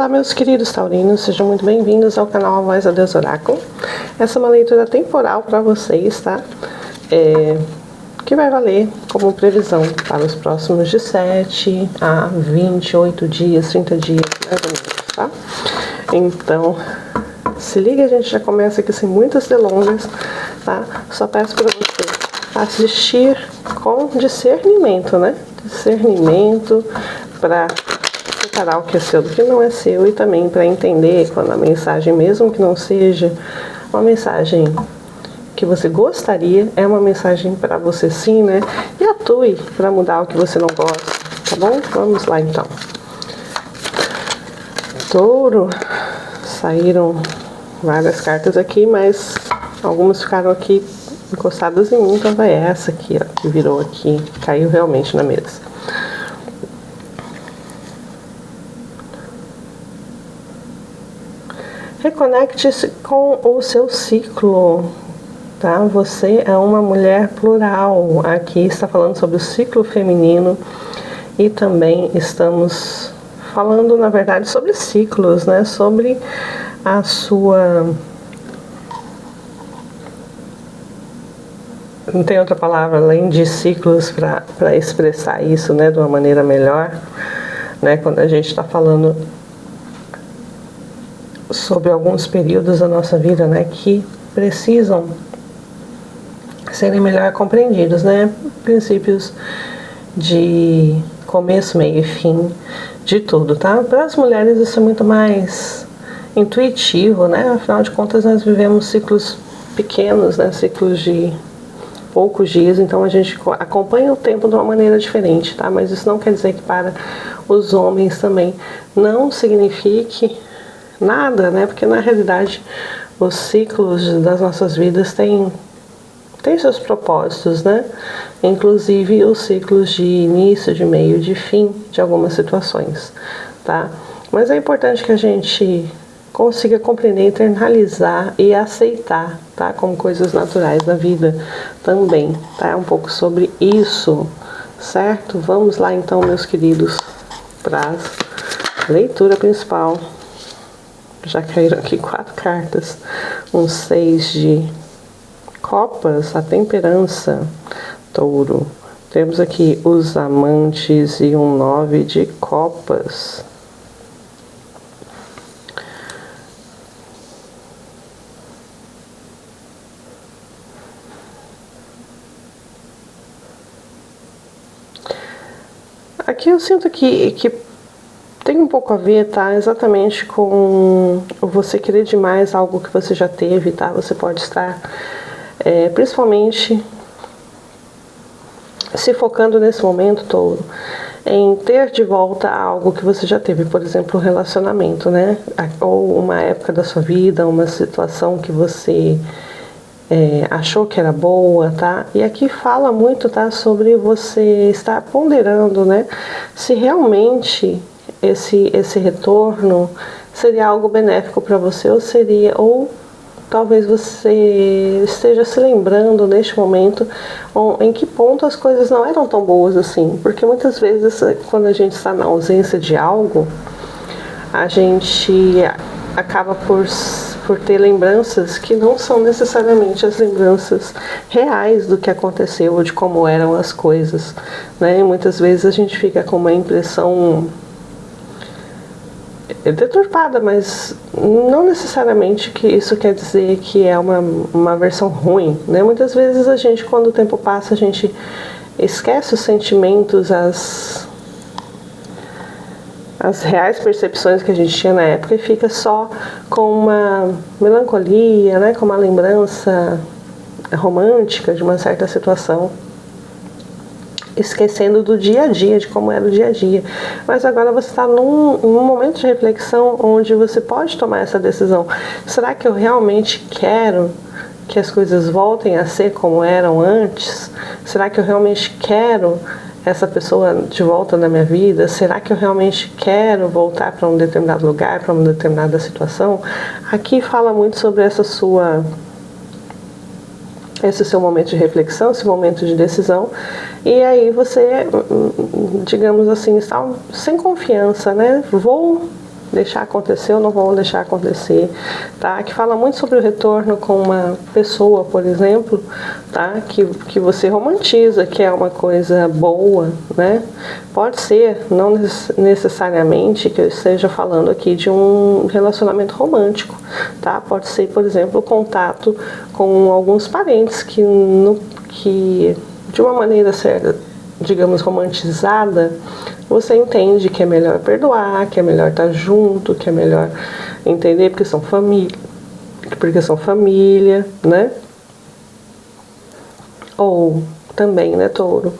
Olá, meus queridos taurinos, sejam muito bem-vindos ao canal A Voz da Deusa Oráculo. Essa é uma leitura temporal para vocês, tá? Que vai valer como previsão para os próximos de 7 a 28 dias, 30 dias, mais ou menos, tá? Então, se liga, a gente já começa aqui sem muitas delongas, tá? Só peço para você assistir com discernimento, né? Discernimento para separar o que é seu do que não é seu e também para entender quando a mensagem, mesmo que não seja uma mensagem que você gostaria, é uma mensagem para você sim, né? E atue para mudar o que você não gosta, tá bom? Vamos lá então. Touro, saíram várias cartas aqui, mas algumas ficaram aqui encostadas em mim, então vai essa aqui, ó, que virou aqui, caiu realmente na mesa. Reconecte-se com o seu ciclo, tá? Você é uma mulher plural. Aqui está falando sobre o ciclo feminino e também estamos falando, na verdade, sobre ciclos, né? Sobre a sua... Não tem outra palavra além de ciclos para expressar isso, né? De uma maneira melhor, né? Quando a gente está falando sobre alguns períodos da nossa vida, né, que precisam serem melhor compreendidos, né, princípios de começo, meio e fim de tudo, tá? Para as mulheres isso é muito mais intuitivo, né, afinal de contas nós vivemos ciclos pequenos, né, ciclos de poucos dias, então a gente acompanha o tempo de uma maneira diferente, tá? Mas isso não quer dizer que para os homens também não signifique nada, né? Porque na realidade os ciclos das nossas vidas têm seus propósitos, né? Inclusive os ciclos de início, de meio, de fim de algumas situações, tá? Mas é importante que a gente consiga compreender, internalizar e aceitar, tá? Como coisas naturais da vida também, tá? Um pouco sobre isso, certo? Vamos lá então, meus queridos, para a leitura principal. Já caíram aqui 4 cartas, um 6 de copas, a temperança, touro. Temos aqui os amantes e um 9 de copas. Aqui eu sinto que tem um pouco a ver, tá? Exatamente com você querer demais algo que você já teve, tá? Você pode estar, principalmente, se focando nesse momento, touro, em ter de volta algo que você já teve, por exemplo, um relacionamento, né? Ou uma época da sua vida, uma situação que você achou que era boa, tá? E aqui fala muito, tá? Sobre você estar ponderando, né? Se realmente esse retorno seria algo benéfico para você ou talvez você esteja se lembrando neste momento em que ponto as coisas não eram tão boas assim, porque muitas vezes quando a gente está na ausência de algo, a gente acaba por ter lembranças que não são necessariamente as lembranças reais do que aconteceu ou de como eram as coisas, né? E muitas vezes a gente fica com uma impressão deturpada, mas não necessariamente que isso quer dizer que é uma versão ruim, né? Muitas vezes a gente, quando o tempo passa, a gente esquece os sentimentos, as reais percepções que a gente tinha na época e fica só com uma melancolia, né? Com uma lembrança romântica de uma certa situação, esquecendo do dia a dia, de como era o dia a dia. Mas agora você está num momento de reflexão onde você pode tomar essa decisão. Será que eu realmente quero que as coisas voltem a ser como eram antes? Será que eu realmente quero essa pessoa de volta na minha vida? Será que eu realmente quero voltar para um determinado lugar, para uma determinada situação? Aqui fala muito sobre esse seu momento de reflexão, esse momento de decisão, e aí você, digamos assim, está sem confiança, né? Vou deixar acontecer ou não vão deixar acontecer, tá? Que fala muito sobre o retorno com uma pessoa, por exemplo, tá? Que você romantiza, que é uma coisa boa, né? Pode ser, não necessariamente que eu esteja falando aqui de um relacionamento romântico, tá? Pode ser, por exemplo, o contato com alguns parentes que de uma maneira certa, digamos, romantizada, você entende que é melhor perdoar, que é melhor estar junto, que é melhor entender porque são família, né? Ou também, né, touro,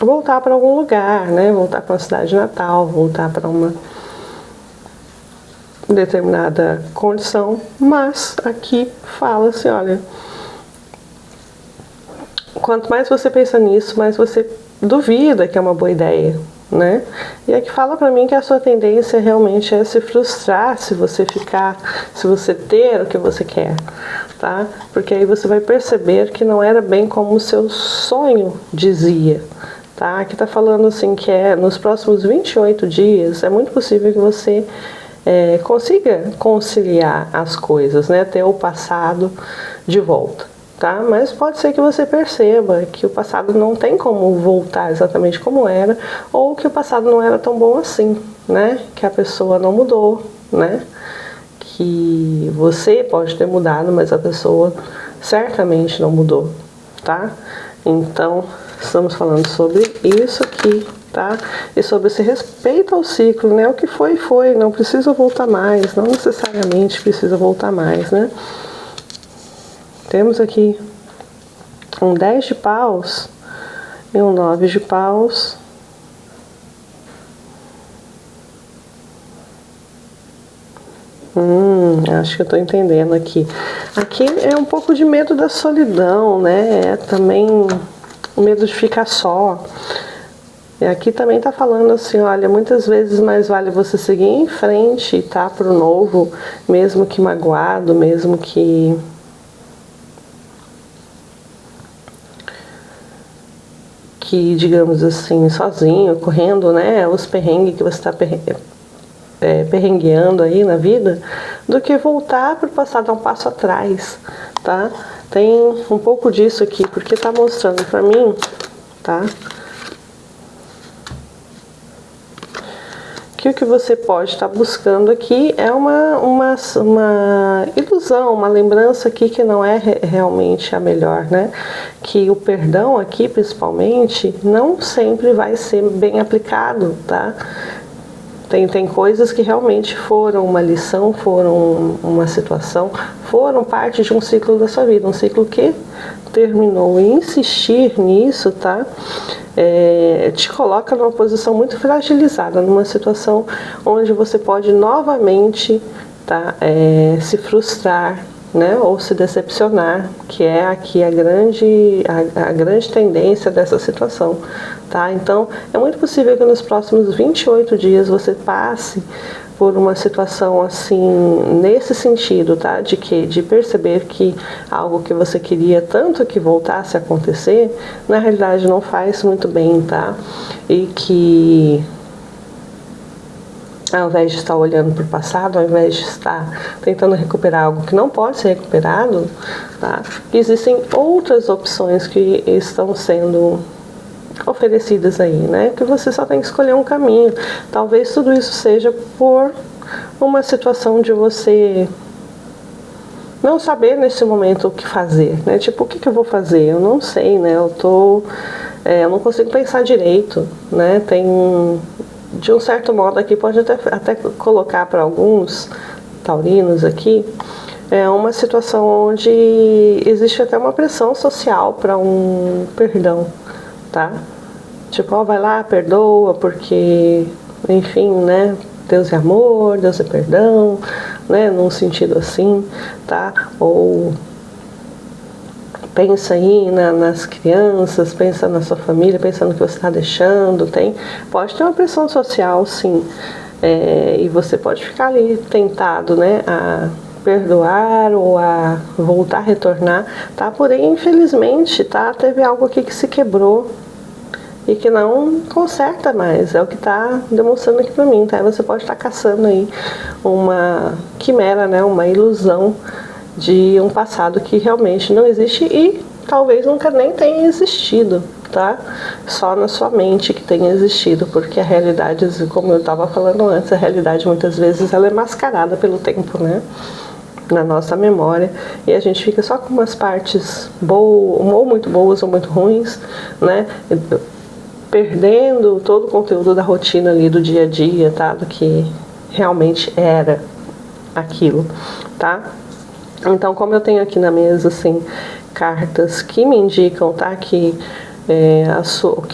voltar para algum lugar, né? Voltar para uma cidade natal, voltar para uma determinada condição, mas aqui fala-se, olha, quanto mais você pensa nisso, mais você duvida que é uma boa ideia, né? E aqui fala pra mim que a sua tendência realmente é se frustrar se você ter o que você quer, tá? Porque aí você vai perceber que não era bem como o seu sonho dizia, tá? Aqui tá falando assim que nos próximos 28 dias é muito possível que você consiga conciliar as coisas, né? Ter o passado de volta. Tá? Mas pode ser que você perceba que o passado não tem como voltar exatamente como era, ou que o passado não era tão bom assim, né? Que a pessoa não mudou, né? Que você pode ter mudado, mas a pessoa certamente não mudou, tá? Então, estamos falando sobre isso aqui, tá? E sobre esse respeito ao ciclo, né? O que foi, não precisa voltar mais, não necessariamente precisa voltar mais, né? Temos aqui um 10 de paus e um 9 de paus. Acho que eu tô entendendo aqui. Aqui é um pouco de medo da solidão, né? É também o medo de ficar só. E aqui também tá falando assim, olha, muitas vezes mais vale você seguir em frente, tá? Pro novo, mesmo que magoado, mesmo que digamos assim, sozinho, correndo, né, os perrengues que você está perrengueando aí na vida, do que voltar para o passado, dar um passo atrás, tá? Tem um pouco disso aqui, porque tá mostrando para mim, tá? Que o que você pode estar buscando aqui é uma ilusão, uma lembrança aqui que não é realmente a melhor, né? Que o perdão aqui, principalmente, não sempre vai ser bem aplicado, tá? Tem coisas que realmente foram uma lição, foram uma situação, foram parte de um ciclo da sua vida, um ciclo que terminou. E insistir nisso, tá? Te coloca numa posição muito fragilizada, numa situação onde você pode novamente, tá, se frustrar, né, ou se decepcionar, que é aqui a grande tendência dessa situação, tá? Então, é muito possível que nos próximos 28 dias você passe por uma situação assim, nesse sentido, tá? De perceber que algo que você queria tanto que voltasse a acontecer, na realidade não faz muito bem, tá? E que ao invés de estar olhando para o passado, ao invés de estar tentando recuperar algo que não pode ser recuperado, tá? Existem outras opções que estão sendo oferecidas aí, né? Que você só tem que escolher um caminho. Talvez tudo isso seja por uma situação de você não saber nesse momento o que fazer, né? Tipo, o que eu vou fazer? Eu não sei, né? Eu não consigo pensar direito, né? De um certo modo aqui pode até colocar para alguns taurinos aqui uma situação onde existe até uma pressão social para um perdão, tá? Tipo, vai lá, perdoa, porque, enfim, né? Deus é amor, Deus é perdão, né? Num sentido assim, tá? Ou pensa aí nas crianças, pensa na sua família, pensa no que você está deixando, pode ter uma pressão social, sim, e você pode ficar ali tentado, né, a perdoar ou a voltar a retornar, tá? Porém, infelizmente, tá? Teve algo aqui que se quebrou, e que não conserta mais. É o que está demonstrando aqui para mim, tá? Você pode estar caçando aí uma quimera, né? Uma ilusão de um passado que realmente não existe e talvez nunca nem tenha existido, tá? Só na sua mente que tenha existido, porque a realidade, como eu estava falando antes, a realidade muitas vezes ela é mascarada pelo tempo, né? Na nossa memória, e a gente fica só com umas partes boas, ou muito boas ou muito ruins, né? Perdendo todo o conteúdo da rotina ali do dia a dia, tá? Do que realmente era aquilo, tá? Então, como eu tenho aqui na mesa, assim, cartas que me indicam, tá? Que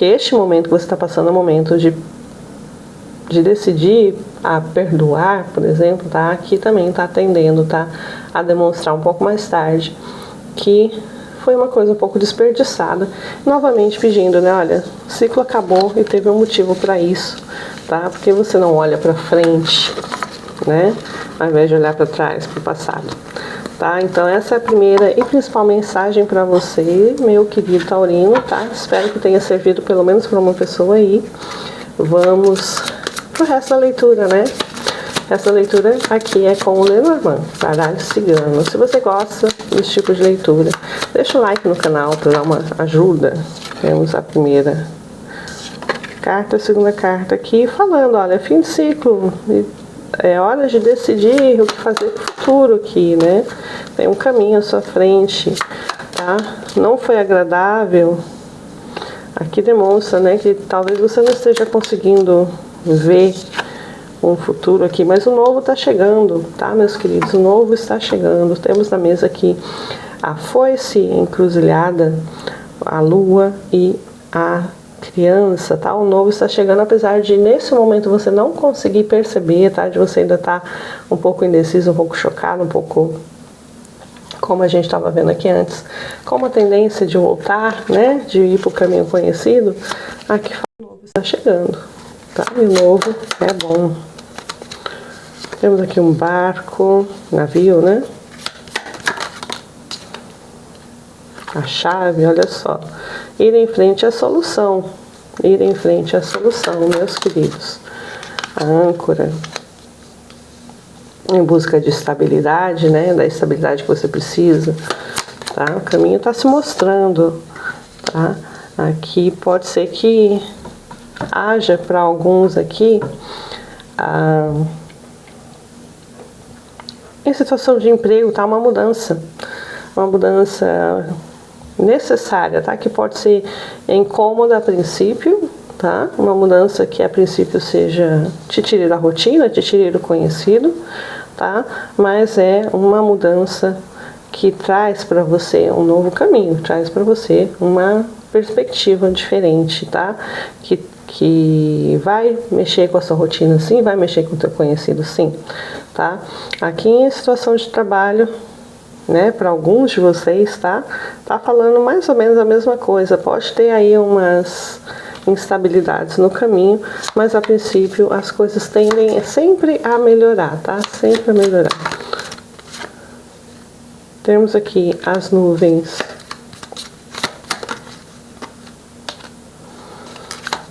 este momento que você está passando é um momento de decidir a perdoar, por exemplo, tá? Aqui também está tendendo, tá? A demonstrar um pouco mais tarde que foi uma coisa um pouco desperdiçada. Novamente pedindo, né? Olha, o ciclo acabou e teve um motivo para isso, tá? Porque você não olha para frente, né? Ao invés de olhar para trás, para o passado. Tá? Então essa é a primeira e principal mensagem para você, meu querido taurino, tá? Espero que tenha servido pelo menos para uma pessoa aí. Vamos pro resto da leitura, né? Essa leitura aqui é com o Lenormand, baralho cigano. Se você gosta desse tipo de leitura, deixa o like no canal para dar uma ajuda. Temos a primeira carta, a segunda carta aqui, falando, olha, fim de ciclo, é hora de decidir o que fazer pro futuro aqui, né? Tem um caminho à sua frente, tá? Não foi agradável. Aqui demonstra, né, que talvez você não esteja conseguindo ver um futuro aqui, mas o novo está chegando, tá, meus queridos? O novo está chegando. Temos na mesa aqui a foice encruzilhada, a lua e a criança, tá? O novo está chegando, apesar de nesse momento você não conseguir perceber, tá? De você ainda estar um pouco indeciso, um pouco chocado, um pouco como a gente estava vendo aqui antes, com uma tendência de voltar, né? De ir para o caminho conhecido. Aqui o novo está chegando, tá? E o novo é bom. Temos aqui um barco, navio, né? A chave, olha só. Ir em frente à solução. Ir em frente à solução, meus queridos. A âncora. Em busca de estabilidade, né? Da estabilidade que você precisa. Tá? O caminho está se mostrando. Tá? Aqui pode ser que haja para alguns aqui em situação de emprego, tá? Uma mudança necessária, tá? Que pode ser incômoda a princípio, tá? Uma mudança que a princípio seja te tire da rotina, te tire do conhecido, tá? Mas é uma mudança que traz para você um novo caminho, traz para você uma perspectiva diferente, tá? Que vai mexer com a sua rotina, sim, vai mexer com o teu conhecido, sim, tá? Aqui em situação de trabalho, né, para alguns de vocês, tá falando mais ou menos a mesma coisa. Pode ter aí umas instabilidades no caminho, mas a princípio as coisas tendem sempre a melhorar, tá? Sempre a melhorar. Temos aqui as nuvens.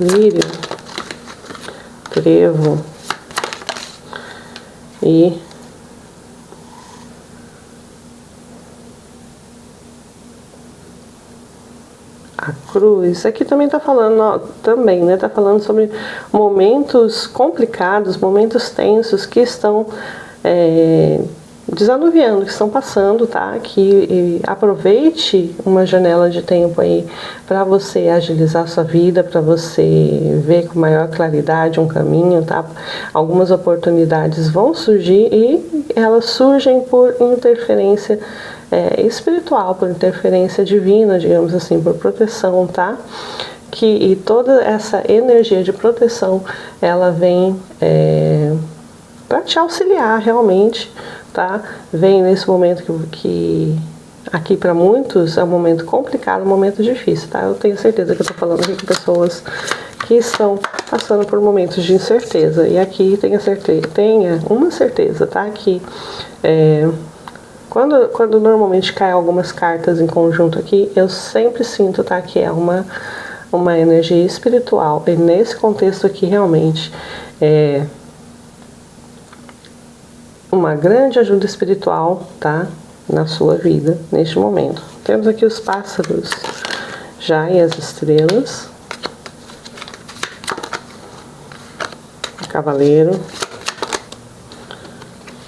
Lírio, trevo e a cruz. Aqui também tá falando, ó, também, né? Tá falando sobre momentos complicados, momentos tensos que estão desanuviando, que estão passando, tá? Que aproveite uma janela de tempo aí para você agilizar a sua vida, para você ver com maior claridade um caminho, tá? Algumas oportunidades vão surgir e elas surgem por interferência espiritual, por interferência divina, digamos assim, por proteção, tá? E toda essa energia de proteção, ela vem para te auxiliar realmente, tá? Vem nesse momento que aqui para muitos é um momento complicado, um momento difícil, tá? Eu tenho certeza que eu tô falando aqui com pessoas que estão passando por momentos de incerteza. E aqui tenha uma certeza, tá? Que quando normalmente caem algumas cartas em conjunto aqui, eu sempre sinto, tá? Que é uma uma energia espiritual. E nesse contexto aqui, realmente, é uma grande ajuda espiritual, tá? Na sua vida, neste momento. Temos aqui os pássaros já e as estrelas. O cavaleiro.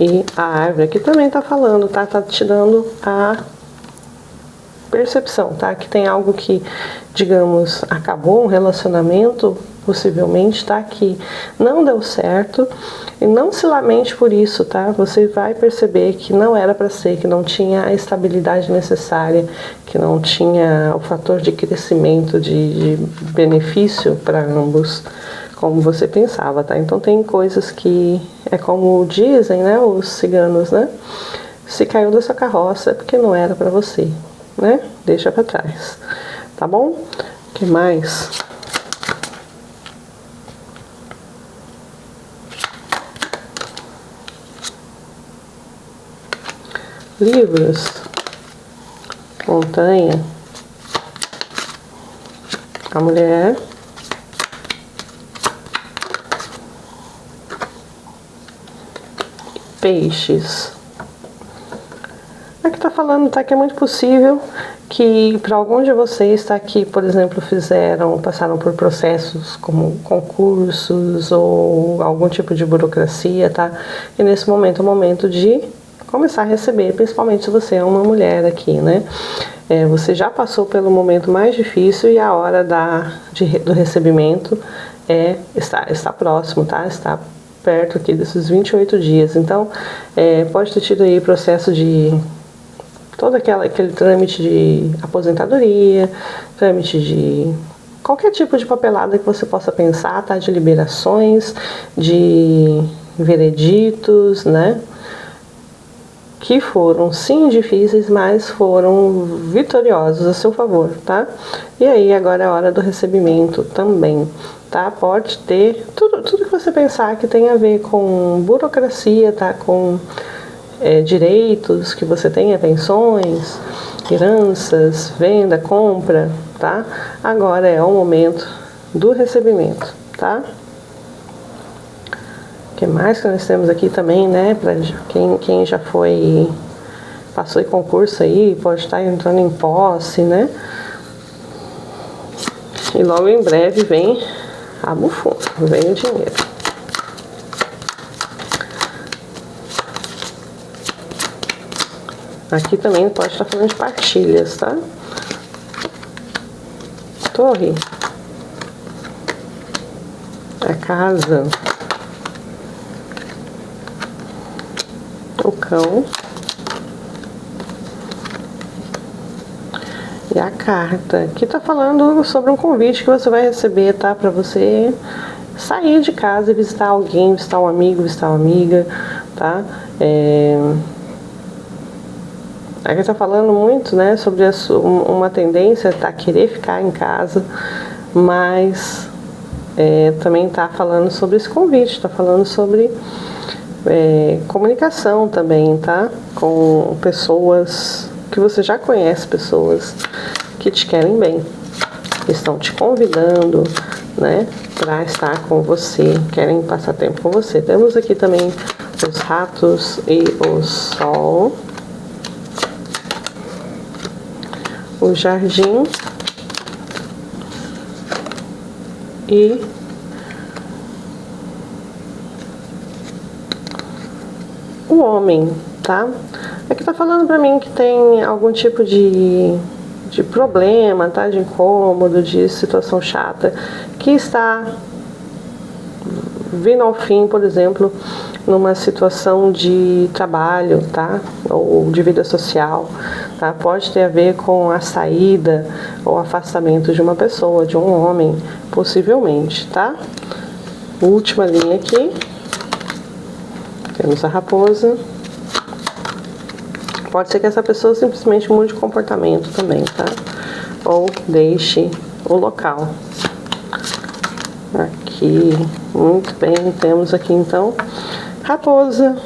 E a árvore aqui também tá falando, tá? Tá te dando a percepção, tá? Que tem algo que, digamos, acabou um relacionamento, possivelmente, tá? Que não deu certo. E não se lamente por isso, tá? Você vai perceber que não era para ser, que não tinha a estabilidade necessária, que não tinha o fator de crescimento, de benefício para ambos, como você pensava, tá? Então tem coisas que é como dizem, né, os ciganos, né? Se caiu da sua carroça é porque não era para você, né? Deixa para trás, tá bom? O que mais? Livros, montanha, a mulher, peixes. Aqui tá falando, tá, que é muito possível que para alguns de vocês, tá, que, por exemplo, passaram por processos como concursos ou algum tipo de burocracia, tá? E nesse momento é o momento de começar a receber, principalmente se você é uma mulher aqui, né? Você já passou pelo momento mais difícil e a hora do recebimento está próximo, tá? Está perto aqui desses 28 dias. Então, pode ter tido aí processo de todo aquele trâmite de aposentadoria, trâmite de qualquer tipo de papelada que você possa pensar, tá? De liberações, de vereditos, né? Que foram sim difíceis, mas foram vitoriosos a seu favor, tá? E aí agora é a hora do recebimento também, tá? Pode ter tudo que você pensar que tem a ver com burocracia, tá? Com direitos que você tenha, pensões, heranças, venda, compra, tá? Agora é o momento do recebimento, tá? O que mais que nós temos aqui também, né? Para quem já passou em concurso aí, pode estar entrando em posse, né? E logo em breve vem a bufona, vem o dinheiro. Aqui também pode estar falando de partilhas, tá? Torre. A casa. O cão. E a carta. Aqui tá falando sobre um convite que você vai receber, tá? Pra você sair de casa e visitar alguém, visitar um amigo, visitar uma amiga, tá? Aqui tá falando muito, né, sobre uma tendência a querer ficar em casa, mas também tá falando sobre esse convite, tá falando sobre comunicação também, tá? Com pessoas que você já conhece, pessoas que te querem bem, que estão te convidando, né, para estar com você, querem passar tempo com você. Temos aqui também os ratos e o sol. O jardim e o homem, tá? Aqui tá falando pra mim que tem algum tipo de problema, tá? De incômodo, de situação chata, que está vindo ao fim, por exemplo, numa situação de trabalho, tá? Ou de vida social, tá? Pode ter a ver com a saída ou afastamento de uma pessoa, de um homem, possivelmente, tá? Última linha aqui. Temos a raposa. Pode ser que essa pessoa simplesmente mude de comportamento também, tá? Ou deixe o local. Aqui, muito bem, temos aqui então raposa,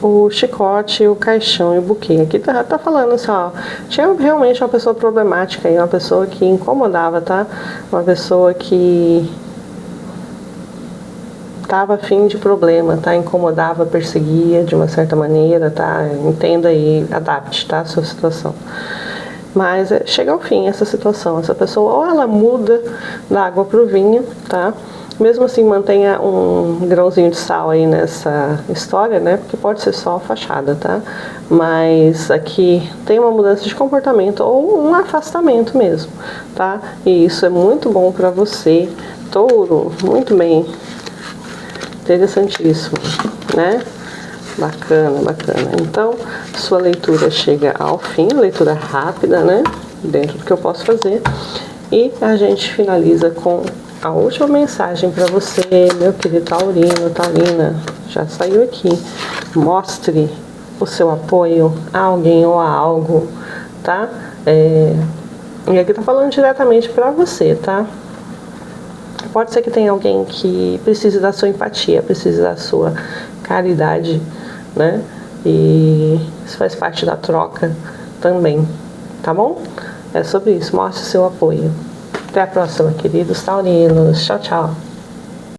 o chicote, o caixão e o buquê. Aqui tá falando assim, ó, tinha realmente uma pessoa problemática aí, uma pessoa que incomodava, tá? Uma pessoa que tava afim de problema, tá? Incomodava, perseguia de uma certa maneira, tá? Entenda aí, adapte, tá? A sua situação. Mas chega ao fim essa situação, essa pessoa ou ela muda da água pro vinho, tá? Mesmo assim mantenha um grãozinho de sal aí nessa história, né? Porque pode ser só fachada, tá? Mas aqui tem uma mudança de comportamento ou um afastamento mesmo, tá? E isso é muito bom para você, Touro, muito bem. Interessantíssimo, né? Bacana, bacana. Então, sua leitura chega ao fim, leitura rápida, né? Dentro do que eu posso fazer. E a gente finaliza com a última mensagem para você, meu querido taurino, taurina. Já saiu aqui. Mostre o seu apoio a alguém ou a algo, tá? E aqui tá falando diretamente para você, tá? Pode ser que tenha alguém que precise da sua empatia, precise da sua caridade, né? E isso faz parte da troca também, tá bom? É sobre isso, mostre seu apoio. Até a próxima, queridos taurinos. Tchau, tchau.